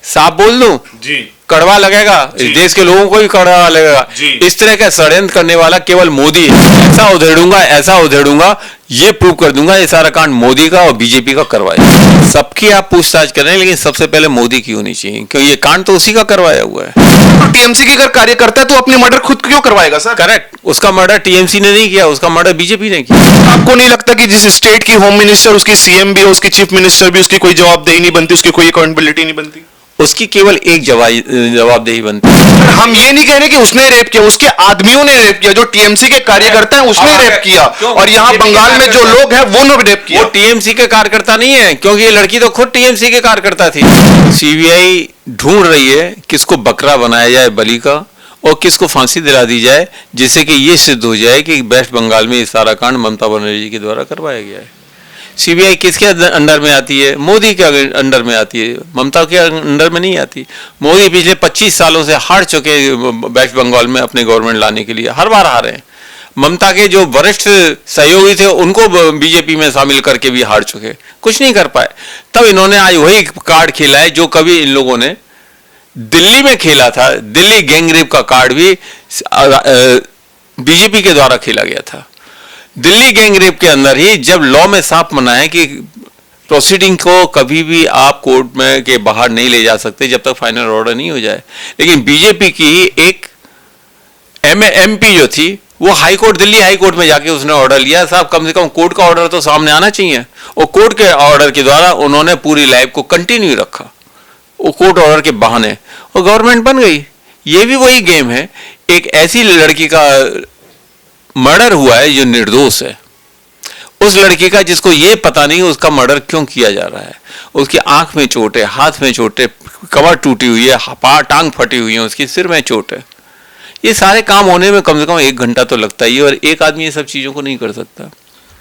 साफ बोल दूं जी, कड़वा लगेगा, इस देश के लोगों को भी कड़वा लगेगा। इस तरह का षड्यंत्र करने वाला केवल मोदी है। ऐसा उधेड़ूंगा, ये प्रूव कर दूंगा ये सारा कांड मोदी का और बीजेपी का करवाया। सबकी आप पूछताछ कर रहे हैं, लेकिन सबसे पहले मोदी की होनी चाहिए, क्योंकि ये कांड तो उसी का करवाया हुआ है। तो टीएमसी की अगर कार्य करता है तो अपने मर्डर खुद क्यों करवाएगा सर? करेक्ट, उसका मर्डर टीएमसी ने नहीं किया, उसका मर्डर बीजेपी ने किया। आपको नहीं लगता कि जिस स्टेट की होम मिनिस्टर, उसकी सीएम भी, उसकी चीफ मिनिस्टर भी, उसकी कोई जवाबदेही नहीं बनती, उसकी कोई अकाउंटेबिलिटी नहीं बनती? उसकी केवल एक जवाबदेही बनती है। हम ये नहीं कह रहे कि उसने रेप किया, उसके आदमियों ने रेप किया, जो टीएमसी के कार्यकर्ता हैं उसने रेप किया, और यहाँ बंगाल में जो लोग हैं वो ने रेप किया। वो टीएमसी के कार्यकर्ता नहीं है, क्योंकि ये लड़की तो खुद टीएमसी के कार्यकर्ता थी। सीबीआई ढूंढ रही है किसको बकरा बनाया जाए बलि का, और किसको फांसी दिला दी जाए, जिससे कि ये सिद्ध हो जाए कि वेस्ट बंगाल में ये सारा कांड ममता बनर्जी के द्वारा करवाया गया है। सीबीआई किसके अंडर में आती है? मोदी के अंडर में आती है, ममता के अंडर में नहीं आती। मोदी पिछले 25 सालों से हार चुके वेस्ट बंगाल में अपने गवर्नमेंट लाने के लिए, हर बार हारे हैं। ममता के जो वरिष्ठ सहयोगी थे उनको बीजेपी में शामिल करके भी हार चुके, कुछ नहीं कर पाए। तब इन्होंने आज वही कार्ड खेला है जो कभी इन लोगों ने दिल्ली में खेला था। दिल्ली गैंगरेप का कार्ड भी बीजेपी के द्वारा खेला गया था। दिल्ली गैंगरेप के अंदर ही जब लॉ में साफ मना है कि प्रोसीडिंग को कभी भी आप कोर्ट में के बाहर नहीं ले जा सकते जब तक फाइनल ऑर्डर नहीं हो जाए, लेकिन बीजेपी की एक एमपी जो थी वो high court, Delhi high court में जाके उसने ऑर्डर लिया। साहब कम से कम कोर्ट का ऑर्डर तो सामने आना चाहिए, और कोर्ट के ऑर्डर के द्वारा उन्होंने पूरी लाइफ को कंटिन्यू रखा, वो कोर्ट ऑर्डर के बहाने, और गवर्नमेंट बन गई। ये भी वही गेम है। एक ऐसी लड़की का मर्डर हुआ है जो निर्दोष है, उस लड़की का जिसको ये पता नहीं उसका मर्डर क्यों किया जा रहा है। उसकी आंख में चोट है, हाथ में चोट है, कमर टूटी हुई है, टांग फटी हुई है, उसकी सिर में चोट है। ये सारे काम होने में कम से कम 1 घंटा तो लगता ही है, और एक आदमी ये सब चीजों को नहीं कर सकता।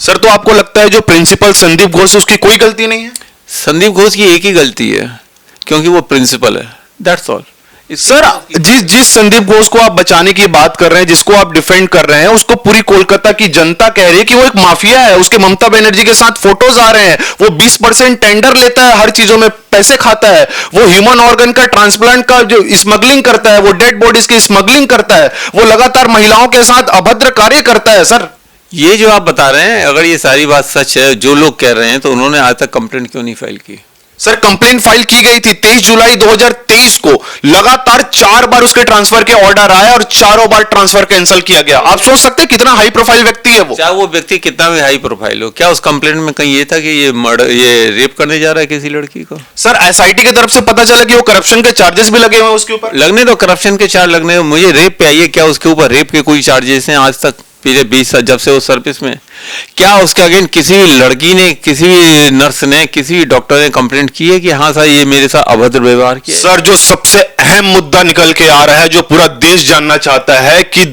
सर, तो आपको लगता है जो प्रिंसिपल संदीप घोष, उसकी कोई गलती नहीं है? संदीप घोष की एक ही गलती है, क्योंकि वो प्रिंसिपल है, दैट्स ऑल। सर, जिस संदीप घोष को आप बचाने की बात कर रहे हैं, जिसको आप डिफेंड कर रहे हैं, उसको पूरी कोलकाता की जनता कह रही है कि वो एक माफिया है। उसके ममता बनर्जी के साथ फोटोज आ रहे हैं, वो 20% टेंडर लेता है, हर चीजों में पैसे खाता है, वो ह्यूमन ऑर्गन का ट्रांसप्लांट का जो स्मगलिंग करता है, वो डेड बॉडीज की स्मगलिंग करता है, वो लगातार महिलाओं के साथ अभद्र कार्य करता है। सर, ये जो आप बता रहे हैं, अगर ये सारी बात सच है, जो लोग कह रहे हैं, तो उन्होंने आज तक कंप्लेंट क्यों नहीं फाइल की? सर, कंप्लेंट फाइल की गई थी 23 जुलाई 2023 को। लगातार 4 बार उसके ट्रांसफर के ऑर्डर आए और चारों बार ट्रांसफर कैंसिल किया गया। आप सोच सकते हैं कितना हाई प्रोफाइल व्यक्ति है वो। चाहे वो व्यक्ति कितना भी हाई प्रोफाइल हो, क्या उस कंप्लेंट में कहीं ये था कि ये रेप करने जा रहा है किसी लड़की को? सर, एसआईटी की तरफ से पता चला कि वो करप्शन के चार्जेस भी लगे हुए हैं उसके ऊपर। लगने दो, करप्शन के चार्ज लगने दो, मुझे रेप पे आइए, क्या उसके ऊपर रेप के कोई चार्जेस हैं आज तक? पिछले 20 साल जब से वो सर्विस में, क्या उसके अगेंस्ट किसी भी लड़की ने, किसी भी नर्स ने, किसी भी डॉक्टर ने कंप्लेंट की है कि हाँ सर ये मेरे साथ अभद्र व्यवहार किया? सर, जो सबसे अहम मुद्दा निकल के आ रहा है, जो पूरा देश जानना चाहता है कि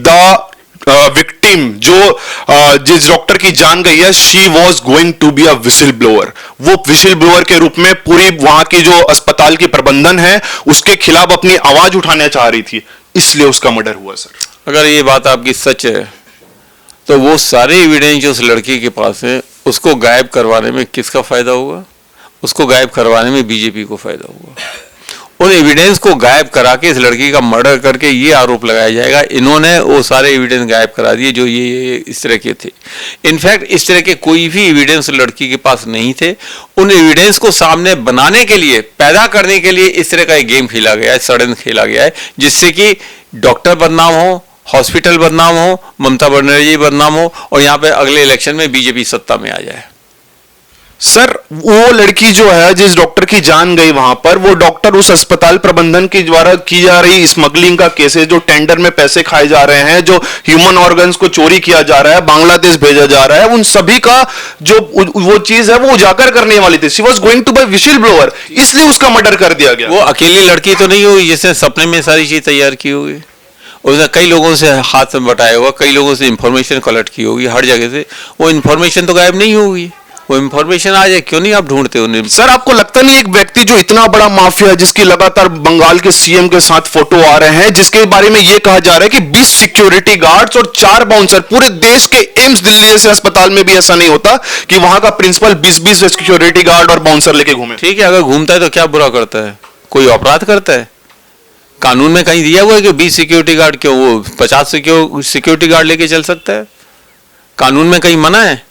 विक्टिम जिस डॉक्टर की जान गई है, she was going to be a whistle blower. वो विसिल ब्लोअर के रूप में पूरी वहां की जो अस्पताल की प्रबंधन है उसके खिलाफ अपनी आवाज उठाना चाह रही थी, इसलिए उसका मर्डर हुआ। सर, अगर ये बात आपकी सच है तो वो सारे एविडेंस जो उस लड़की के पास है उसको गायब करवाने में किसका फायदा होगा? उसको गायब करवाने में बीजेपी को फायदा होगा। उन एविडेंस को गायब करा के इस लड़की का मर्डर करके ये आरोप लगाया जाएगा इन्होंने वो सारे एविडेंस गायब करा दिए जो ये इस तरह के थे। इनफैक्ट इस तरह के कोई भी एविडेंस लड़की के पास नहीं थे। उन एविडेंस को सामने बनाने के लिए, पैदा करने के लिए इस तरह का एक गेम खेला गया है, षड्यंत्र खेला गया है, जिससे कि डॉक्टर बदनाम हो, हॉस्पिटल बदनाम हो, ममता बनर्जी बदनाम हो, और यहाँ पे अगले इलेक्शन में बीजेपी सत्ता में आ जाए। सर, वो लड़की जो है जिस डॉक्टर की जान गई वहां पर, वो डॉक्टर उस अस्पताल प्रबंधन के द्वारा की जा रही स्मगलिंग का केसेस, जो टेंडर में पैसे खाए जा रहे हैं, जो ह्यूमन ऑर्गन्स को चोरी किया जा रहा है, बांग्लादेश भेजा जा रहा है, उन सभी का जो वो चीज है वो उजागर करने वाली थी। She was going to be whistle blower, इसलिए उसका मर्डर कर दिया गया। वो अकेली लड़की तो नहीं हुई जिसने सपने में सारी चीज तैयार की होगी। उसने कई लोगों से हाथ में बटाया होगा, कई लोगों से इंफॉर्मेशन कलेक्ट की होगी, हर जगह से। वो इंफॉर्मेशन तो गायब नहीं होगी, वो इंफॉर्मेशन आ जाए, क्यों नहीं आप ढूंढते उन्हें? सर, आपको लगता नहीं एक व्यक्ति जो इतना बड़ा माफिया, जिसकी लगातार बंगाल के सीएम के साथ फोटो आ रहे हैं, जिसके बारे में यह कहा जा रहा है कि 20 सिक्योरिटी गार्ड्स और 4 बाउंसर, पूरे देश के एम्स दिल्ली जैसे अस्पताल में भी ऐसा नहीं होता कि वहां का प्रिंसिपल 20-20 सिक्योरिटी गार्ड और बाउंसर लेके घूमे। ठीक है, अगर घूमता है तो क्या बुरा करता है? कोई अपराध करता है? कानून में कहीं दिया हुआ है कि 20 सिक्योरिटी गार्ड क्यों, वो 50 सिक्योरिटी गार्ड लेके चल सकता है? कानून में कहीं मना है?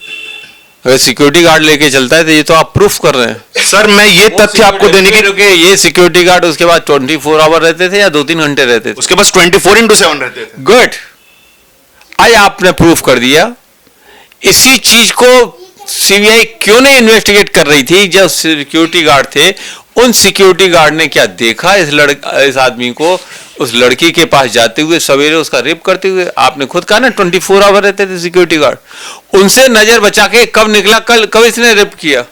अगर सिक्योरिटी गार्ड लेके चलता है तो ये तो आप प्रूफ कर रहे हैं। सर मैं ये तथ्य आपको देने की, ये सिक्योरिटी गार्ड उसके बाद 24 आवर रहते थे या 2-3 घंटे रहते थे? उसके पास 24/7 रहते थे। गुड, आज आपने प्रूफ कर दिया। इसी चीज को सीबीआई क्यों नहीं इन्वेस्टिगेट कर रही थी? जब सिक्योरिटी गार्ड थे, उन सिक्योरिटी गार्ड ने क्या देखा इस आदमी को उस लड़की के पास जाते हुए, सवेरे उसका रेप करते हुए? आपने खुद कहा ना 24 आवर रहते थे सिक्योरिटी गार्ड, उनसे नजर बचा के कब निकला, कब इसने रेप किया?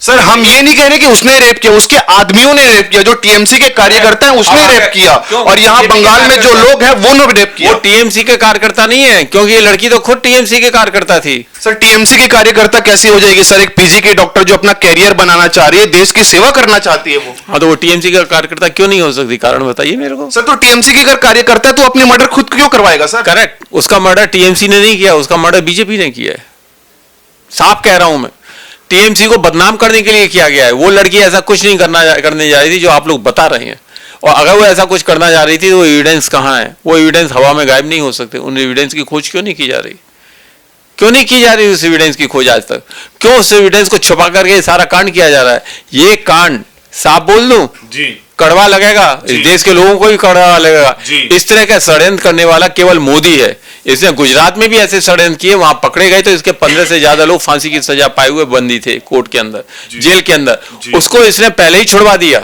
सर हम ये नहीं कह रहे कि उसने रेप किया, उसके आदमियों ने रेप किया, जो टीएमसी के कार्यकर्ता हैं उसने रेप किया, और यहाँ बंगाल में जो लोग हैं वो ने रेप किया। वो टीएमसी के कार्यकर्ता नहीं है, क्योंकि ये लड़की तो खुद टीएमसी के कार्यकर्ता थी। सर टीएमसी की कार्यकर्ता कैसी हो जाएगी सर? एक पीजी की डॉक्टर जो अपना कैरियर बनाना चाह रही है, देश की सेवा करना चाहती है वो। हाँ, तो वो टीएमसी का कार्यकर्ता क्यों नहीं हो सकती? कारण बताइए मेरे को। सर तो टीएमसी की अगर कार्यकर्ता है तो अपने मर्डर खुद क्यों करवाएगा सर? करेक्ट, उसका मर्डर टीएमसी ने नहीं किया, उसका मर्डर बीजेपी ने किया है। साफ कह रहा हूं मैं, टीएमसी को बदनाम करने के लिए किया गया है। वो लड़की ऐसा कुछ नहीं करने जा रही थी जो आप लोग बता रहे हैं, और अगर वो ऐसा कुछ करना जा रही थी तो वो एविडेंस कहाँ है? वो एविडेंस हवा में गायब नहीं हो सकते। उन एविडेंस की खोज क्यों नहीं की जा रही? क्यों नहीं की जा रही उस एविडेंस की खोज आज तक? क्यों उस एविडेंस को छुपा करके सारा कांड किया जा रहा है? ये कांड साफ बोल दूं जी, कड़वा लगेगा, इस देश के लोगों को भी कड़वा लगेगा। इस तरह का षड्यंत्र करने वाला केवल मोदी है। इसने गुजरात में भी ऐसे षड्यंत्र किए, वहां पकड़े गए तो इसके 15 से ज्यादा लोग फांसी की सजा पाए हुए बंदी थे कोर्ट के अंदर, जेल के अंदर। उसको इसने पहले ही छुड़वा दिया।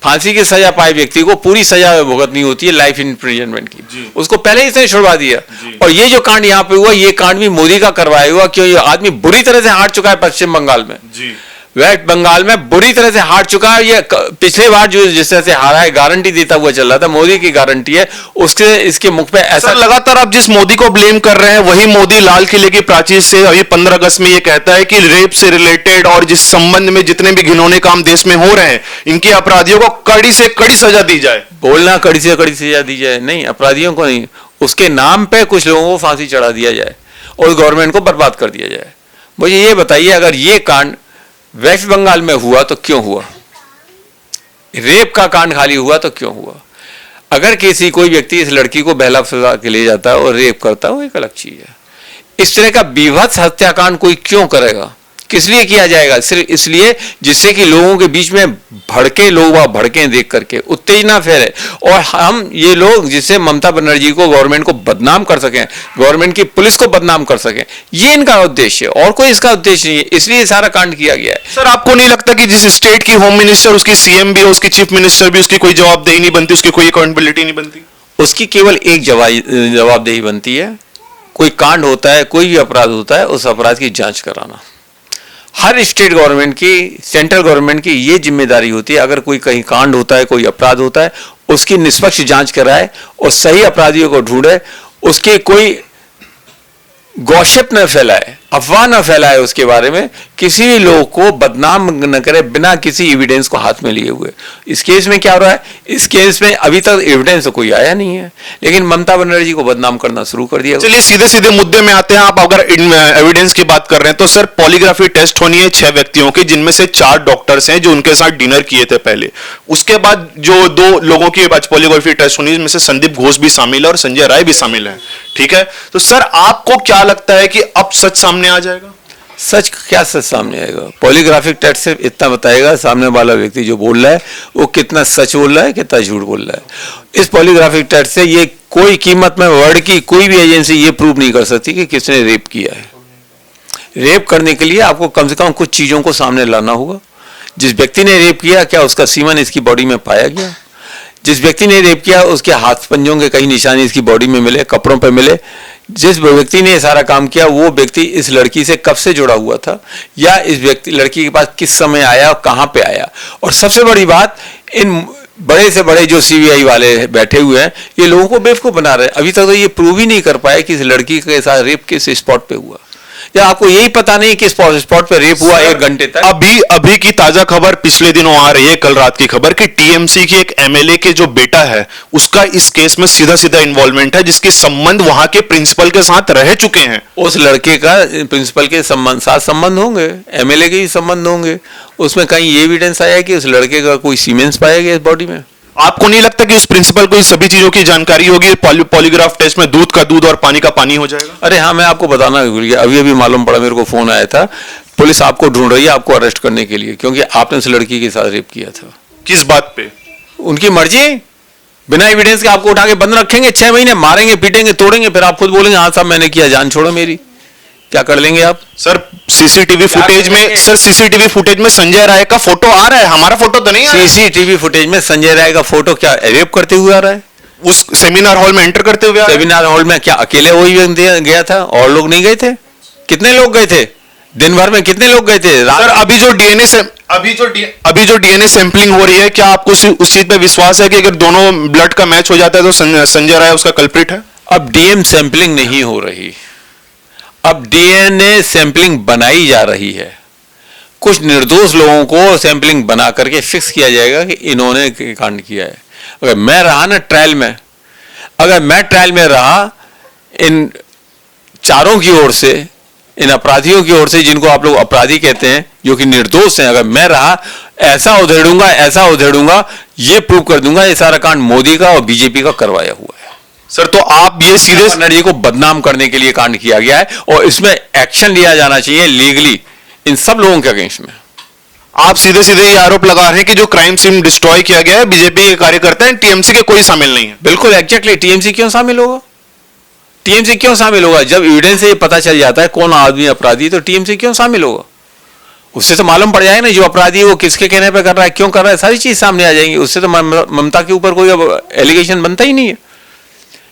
फांसी की सजा पाए व्यक्ति को पूरी सजा भुगतनी होती है, लाइफ इम्प्रिजनमेंट की, उसको पहले ही इसने छुड़वा दिया। और ये जो कांड यहाँ पे हुआ, ये कांड भी मोदी का करवाया हुआ। क्यों? ये आदमी बुरी तरह से हार चुका है पश्चिम बंगाल में, वेस्ट बंगाल में बुरी तरह से हार चुका है। ये पिछले बार जो जिस तरह से हारा है, गारंटी देता हुआ चल रहा था, मोदी की गारंटी है, उसके इसके मुख पे ऐसा। लगातार आप जिस मोदी को ब्लेम कर रहे हैं, वही मोदी लाल किले की प्राचीर से अभी 15 अगस्त में ये कहता है कि रेप से रिलेटेड और जिस संबंध में जितने भी घिनौने काम देश में हो रहे हैं, इनके अपराधियों को कड़ी से कड़ी सजा दी जाए। बोलना कड़ी से कड़ी सजा दी जाए नहीं, अपराधियों को नहीं, उसके नाम पे कुछ लोगों को फांसी चढ़ा दिया जाए और गवर्नमेंट को बर्बाद कर दिया जाए। मुझे ये बताइए, अगर ये कांड वेस्ट बंगाल में हुआ तो क्यों हुआ? रेप का कांड खाली हुआ तो क्यों हुआ? अगर किसी कोई व्यक्ति इस लड़की को बहला फुसला के ले जाता है और रेप करता है, वो एक अलग चीज है। इस तरह का बीभत्स हत्याकांड कोई क्यों करेगा? किस लिए किया जाएगा? सिर्फ इसलिए जिससे कि लोगों के बीच में भड़के लोग भड़के देख करके उत्तेजना फैले, और हम ये लोग जिससे ममता बनर्जी को, गवर्नमेंट को बदनाम कर सकें, गवर्नमेंट की पुलिस को बदनाम कर सकें, ये इनका उद्देश्य है और कोई इसका उद्देश्य नहीं है। इसलिए सारा कांड किया गया है। सर आपको नहीं लगता कि जिस स्टेट की होम मिनिस्टर, उसकी सीएम भी, उसकी चीफ मिनिस्टर भी, उसकी कोई जवाबदेही नहीं बनती, उसकी कोई अकाउंटेबिलिटी नहीं बनती? उसकी केवल एक जवाबदेही बनती है। कोई कांड होता है, कोई भी अपराध होता है, उस अपराध की जांच कराना। हर स्टेट गवर्नमेंट की, सेंट्रल गवर्नमेंट की ये जिम्मेदारी होती है, अगर कोई कहीं कांड होता है, कोई अपराध होता है, उसकी निष्पक्ष जांच कराए और सही अपराधियों को ढूंढे, उसके कोई गॉसिप न फैलाए, अफवाह न फैलाए, उसके बारे में किसी भी लोग को बदनाम न करे बिना किसी एविडेंस को हाथ में लिए हुए। इस केस में क्या हो रहा है? इस केस में अभी तक एविडेंस तो कोई आया नहीं है, लेकिन ममता बनर्जी को बदनाम करना शुरू कर दिया। चलिए सीधे सीधे मुद्दे में आते हैं। आप अगर एविडेंस की बात कर रहे हैं तो सर पॉलीग्राफी टेस्ट होनी है 6 व्यक्तियों की, जिनमें से 4 डॉक्टर्स हैं जो उनके साथ डिनर किए थे पहले। उसके बाद जो 2 लोगों की पॉलीग्राफी टेस्ट होनी है, जिनमें से संदीप घोष भी शामिल है और संजय राय भी शामिल है। ठीक है, तो सर आपको क्या लगता है कि अब सच सामने आ जाएगा? सच क्या सच सामने आएगा? पॉलीग्राफिक टेस्ट से इतना बताएगा सामने वाला व्यक्ति जो बोल रहा है वो कितना सच बोल रहा है, कितना झूठ बोल रहा है। इस पॉलीग्राफिक टेस्ट से ये कोई कीमत में वर्ल्ड की कोई भी एजेंसी ये प्रूव नहीं कर सकती कि किसने रेप किया है। रेप करने के लिए आपको कम से कम कुछ चीजों को सामने लाना होगा। जिस व्यक्ति ने रेप किया, क्या उसका सीमन इसकी बॉडी में पाया गया? जिस व्यक्ति ने रेप किया उसके हाथ पंजों के कई निशान इसकी बॉडी में मिले, कपड़ों पर मिले? जिस व्यक्ति ने सारा काम किया वो व्यक्ति इस लड़की से कब से जुड़ा हुआ था, या इस व्यक्ति लड़की के पास किस समय आया और कहां पे आया? और सबसे बड़ी बात, इन बड़े से बड़े जो सीबीआई वाले बैठे हुए हैं, ये लोगों को बेवकूफ बना रहे हैं। अभी तक तो ये प्रूव ही नहीं कर पाए कि इस लड़की के साथ रेप किस स्पॉट पे हुआ। जब आपको यही पता नहीं कि स्पॉट पे रेप हुआ 1 घंटे तक। अभी की ताजा खबर पिछले दिनों आ रही है, कल रात की खबर, कि टीएमसी की एक एमएलए के जो बेटा है उसका इस केस में सीधा सीधा इन्वॉल्वमेंट है, जिसके संबंध वहां के प्रिंसिपल के साथ रह चुके हैं। उस लड़के का प्रिंसिपल के साथ संबंध होंगे, एमएलए के ही संबंध होंगे। उसमें कहीं ये एविडेंस आया कि उस लड़के का कोई सीमेंस पाया गया इस बॉडी में? आपको नहीं लगता कि उस प्रिंसिपल को सभी चीजों की जानकारी होगी? पॉलीग्राफ टेस्ट में दूध का दूध और पानी का पानी हो जाएगा। अरे हाँ, मैं आपको बताना भूल गया, अभी अभी मालूम पड़ा, मेरे को फोन आया था, पुलिस आपको ढूंढ रही है आपको अरेस्ट करने के लिए, क्योंकि आपने उस लड़की के साथ रेप किया था। किस बात पे? उनकी मर्जी, बिना एविडेंस के आपको उठा के बंद रखेंगे 6 महीने, मारेंगे पीटेंगे तोड़ेंगे, फिर आप खुद बोलेंगे हाँ साहब मैंने किया, जान छोड़ो मेरी। क्या कर लेंगे आप? सर सीसीटीवी फुटेज में संजय राय का फोटो आ रहा है, हमारा फोटो तो नहीं आ रहा है। सीसीटीवी फुटेज में संजय राय का फोटो क्या रेप करते हुए आ रहा है? उस सेमिनार हॉल में एंटर करते हुए सेमिनार हॉल में क्या अकेले वही गया था और लोग नहीं गए थे? कितने लोग गए थे दिन भर में? कितने लोग गए थे? सर अभी जो डीएनए सैंपलिंग हो रही है, क्या आपको उस चीज पे विश्वास है कि अगर दोनों ब्लड का मैच हो जाता है तो संजय राय उसका कल्प्रिट है? अब डीएम सैंपलिंग नहीं हो रही, अब डीएनए सैंपलिंग बनाई जा रही है। कुछ निर्दोष लोगों को सैंपलिंग बना करके फिक्स किया जाएगा कि इन्होंने कांड किया है। अगर मैं रहा ना ट्रायल में, अगर मैं ट्रायल में रहा, इन चारों की ओर से, इन अपराधियों की ओर से, जिनको आप लोग अपराधी कहते हैं, जो कि निर्दोष हैं, अगर मैं रहा, ऐसा उधेड़ूंगा, ये प्रूव कर दूंगा ये सारा कांड मोदी का और बीजेपी का करवाया हुआ है। सर तो आप ये सीधे बनर्जी को बदनाम करने के लिए कांड किया गया है और इसमें एक्शन लिया जाना चाहिए लीगली इन सब लोगों के अगेंस्ट में। आप सीधे सीधे ये आरोप लगा रहे हैं कि जो क्राइम सीन डिस्ट्रॉय किया गया है बीजेपी के कार्यकर्ता हैं, टीएमसी के कोई शामिल नहीं है। बिल्कुल एग्जैक्टली, टीएमसी क्यों शामिल होगा? टीएमसी क्यों शामिल होगा? जब एविडेंस से ये पता चल जाता है कौन आदमी अपराधी, तो टीएमसी क्यों शामिल होगा? उससे तो मालूम पड़ जाएगा ना जो अपराधी है वो किसके कहने पे कर रहा है, क्यों कर रहा है, सारी चीज सामने आ जाएंगी। उससे तो ममता के ऊपर कोई अब एलिगेशन बनता ही नहीं है।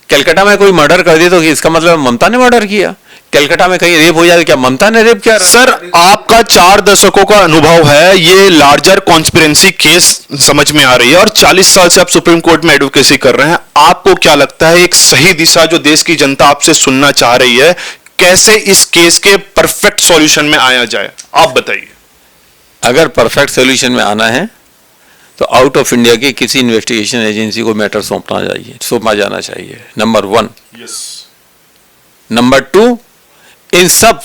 कलकत्ता में कोई मर्डर कर दे तो इसका मतलब ममता ने मर्डर किया। कलकत्ता में कहीं रेप हो जाए क्या ममता ने रेप किया? सर आपका 4 दशकों का अनुभव है, ये लार्जर कॉन्स्पिरेंसी केस समझ में आ रही है और 40 साल से आप सुप्रीम कोर्ट में एडवोकेसी कर रहे हैं। आपको क्या लगता है एक सही दिशा जो देश की जनता आपसे सुनना चाह रही है, कैसे इस केस के परफेक्ट सॉल्यूशन में आया जाए, आप बताइए। अगर परफेक्ट सॉल्यूशन में आना है तो आउट ऑफ इंडिया की किसी इन्वेस्टिगेशन एजेंसी को मैटर सौंपा जाना चाहिए, नंबर 1। नंबर 2, इन सब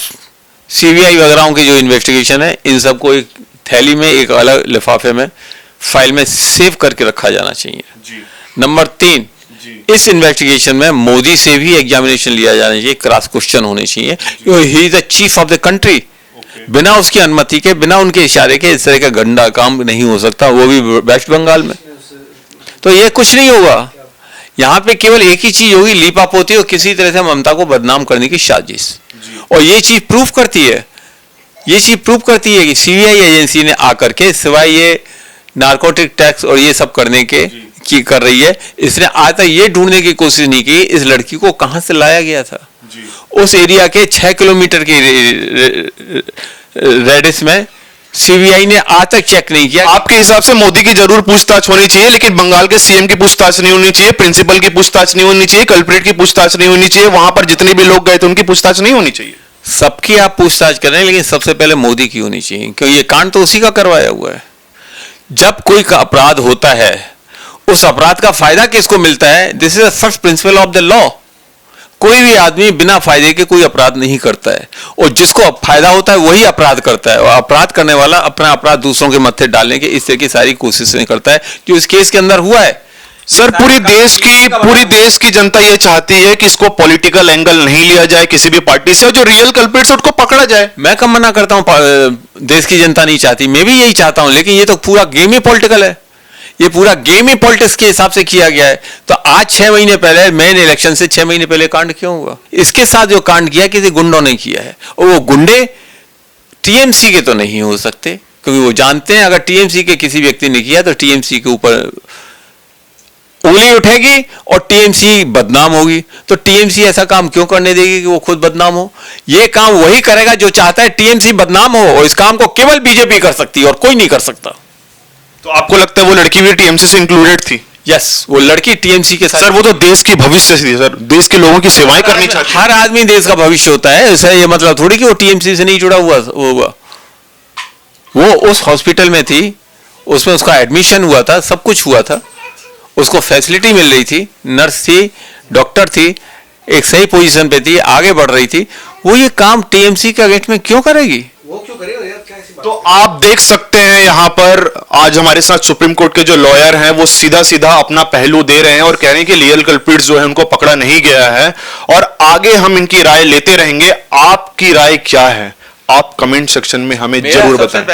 सीबीआई वगैरह की जो इन्वेस्टिगेशन है, इन सब को एक थैली में, एक अलग लिफाफे में, फाइल में सेव करके रखा जाना चाहिए। नंबर 3, इस इन्वेस्टिगेशन में मोदी से भी एग्जामिनेशन लिया जाना चाहिए, क्रॉस क्वेश्चन होने चाहिए। He is the chief of the country, बिना उसकी अनुमति के, बिना उनके इशारे के इस तरह का गंदा काम नहीं हो सकता, वो भी वेस्ट बंगाल में। तो ये कुछ नहीं होगा, यहाँ पे केवल एक ही चीज होगी, लीपापोती और किसी तरह से ममता को बदनाम करने की साजिश। और ये चीज प्रूफ करती है, कि सीबीआई एजेंसी ने आकर के, सिवाय ये नारकोटिक टैक्स और ये सब करने के की कर रही है, इसने आज तक ये ढूंढने की कोशिश नहीं की इस लड़की को कहां से लाया गया था। उस एरिया के 6 किलोमीटर की रेडियस में सीबीआई ने आज तक चेक नहीं किया। आपके हिसाब से मोदी की जरूर पूछताछ होनी चाहिए, लेकिन बंगाल के सीएम की पूछताछ नहीं होनी चाहिए, प्रिंसिपल की पूछताछ नहीं होनी चाहिए, कल्प्रिट की पूछताछ नहीं होनी चाहिए, वहां पर जितने भी लोग गए थे उनकी पूछताछ नहीं होनी चाहिए। सबकी आप पूछताछ करें, लेकिन सबसे पहले मोदी की होनी चाहिए, क्योंकि ये कांड तो उसी का करवाया हुआ है। जब कोई का अपराध होता है, उस अपराध का फायदा किसको मिलता है? This is the first principle of the law. कोई भी आदमी बिना फायदे के कोई अपराध नहीं करता है, और जिसको फायदा होता है वही अपराध करता है, और अपराध करने वाला अपना अपराध दूसरों के मत्थे डालने के इस तरह की सारी कोशिशें करता है, जो इस केस के अंदर हुआ है। सर पूरी देश की जनता ये चाहती है कि इसको पॉलिटिकल एंगल नहीं लिया जाए किसी भी पार्टी से, और जो रियल कल्प्रिट्स उसको पकड़ा जाए। मैं कब मना करता हूं देश की जनता नहीं चाहती, मैं भी यही चाहता हूं, लेकिन ये तो पूरा गेम ही पॉलिटिकल है, ये पूरा गेम ही पॉलिटिक्स के हिसाब से किया गया है। तो आज 6 महीने पहले, मेन इलेक्शन से 6 महीने पहले कांड क्यों हुआ? इसके साथ जो कांड किया किसी गुंडों ने किया है, और वो गुंडे टीएमसी के तो नहीं हो सकते, क्योंकि वो जानते हैं अगर टीएमसी के किसी व्यक्ति ने किया तो टीएमसी के ऊपर उंगली उठेगी और टीएमसी बदनाम होगी। तो टीएमसी ऐसा काम क्यों करने देगी कि वो खुद बदनाम हो? ये काम वही करेगा जो चाहता है टीएमसी बदनाम हो, और इस काम को केवल बीजेपी कर सकती है और कोई नहीं कर सकता। तो आपको लगता है वो लड़की भी टीएमसी से इंक्लूडेड थी? यस, वो लड़की टीएमसी के साथ। सर वो तो देश की भविष्य थी सर, देश के लोगों की सेवाएं करनी चाहती है। हर आदमी देश का भविष्य होता है, ऐसा ये मतलब थोड़ी कि वो टीएमसी से नहीं जुड़ा हुआ होगा। वो उस हॉस्पिटल में थी, उसमें उसका एडमिशन हुआ था, सब कुछ हुआ था, उसको फैसिलिटी मिल रही थी, नर्स थी, डॉक्टर थी, एक सही पोजीशन पे थी, आगे बढ़ रही थी। वो ये काम टीएमसी के अगेंस्ट में क्यों करेगी? वो क्यों करेगा यार, क्या ऐसी बात तो आप देख सकते हैं यहाँ पर आज हमारे साथ सुप्रीम कोर्ट के जो लॉयर हैं वो सीधा सीधा अपना पहलू दे रहे हैं और कह रहे हैं कि रियल कल्प्रिट्स जो है उनको पकड़ा नहीं गया है, और आगे हम इनकी राय लेते रहेंगे। आपकी राय क्या है? आप कमेंट सेक्शन में हमें मेरा जरूर सबसे बताएं।